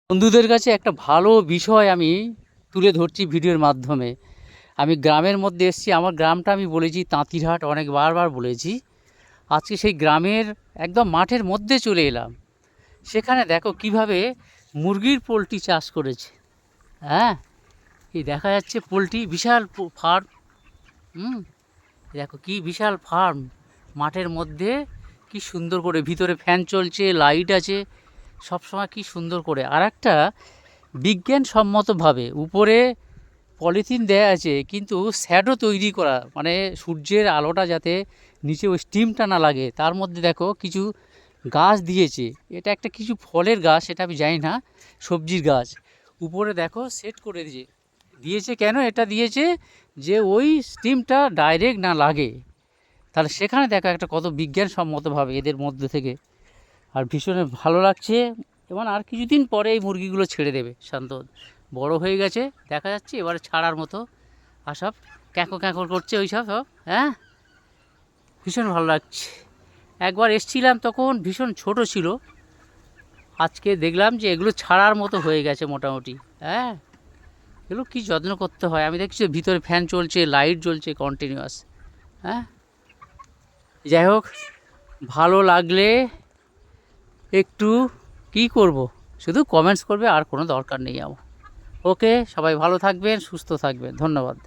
বন্ধুদের কাছে একটা ভালো বিষয় আমি তুলে ধরছি ভিডিওর মাধ্যমে। আমি গ্রামের মধ্যে এসেছি, আমার গ্রামটা আমি বলেছি তাঁতিরহাট, অনেক বারবার বলেছি। আজকে সেই গ্রামের একদম মাঠের মধ্যে চলে এলাম। সেখানে দেখো কিভাবে মুরগির পোলট্রি চাষ করেছে। হ্যাঁ, এই দেখা যাচ্ছে পোলট্রি, বিশাল ফার্ম। হুম, দেখো কি বিশাল ফার্ম মাঠের মধ্যে, কি সুন্দর করে ভিতরে ফ্যান চলছে, লাইট আছে, সবসময় কি সুন্দর করে। আর একটা বিজ্ঞানসম্মতভাবে উপরে পলিথিন দেয়া আছে, কিন্তু শ্যাডো তৈরি করা, মানে সূর্যের আলোটা যাতে নিচে ওই স্টিমটা না লাগে, তার মধ্যে দেখো কিছু গাছ দিয়েছে। এটা একটা কিছু ফলের গাছ, সেটা আমি জানি না, সবজির গাছ। উপরে দেখো সেট করে দিয়েছে কেন এটা দিয়েছে, যে ওই স্টিমটা ডাইরেক্ট না লাগে। তাহলে সেখানে দেখো একটা কত বিজ্ঞানসম্মতভাবে এদের মধ্যে থেকে। আর ভীষণ ভালো লাগছে। এবং আর কিছুদিন পরে এই মুরগিগুলো ছেড়ে দেবে, শান্ত বড় হয়ে গেছে দেখা যাচ্ছে, এবারে ছাড়ার মতো। আর সব ক্যাঁকো ক্যাঁকো করছে ওই সব সব। হ্যাঁ, ভীষণ ভালো লাগছে। একবার এসছিলাম তখন ভীষণ ছোট ছিল, আজকে দেখলাম যে এগুলো ছাড়ার মতো হয়ে গেছে মোটামুটি। হ্যাঁ, এগুলো কী যত্ন করতে হয়। আমি দেখছি ভিতরে ফ্যান চলছে, লাইট জ্বলছে কন্টিনিউয়াস। হ্যাঁ, যাই হোক, ভালো লাগলে একটু কি করব, শুধু কমেন্টস করবে, আর কোনো দরকার নেই আমার। ওকে, সবাই ভালো থাকবেন, সুস্থ থাকবেন, ধন্যবাদ।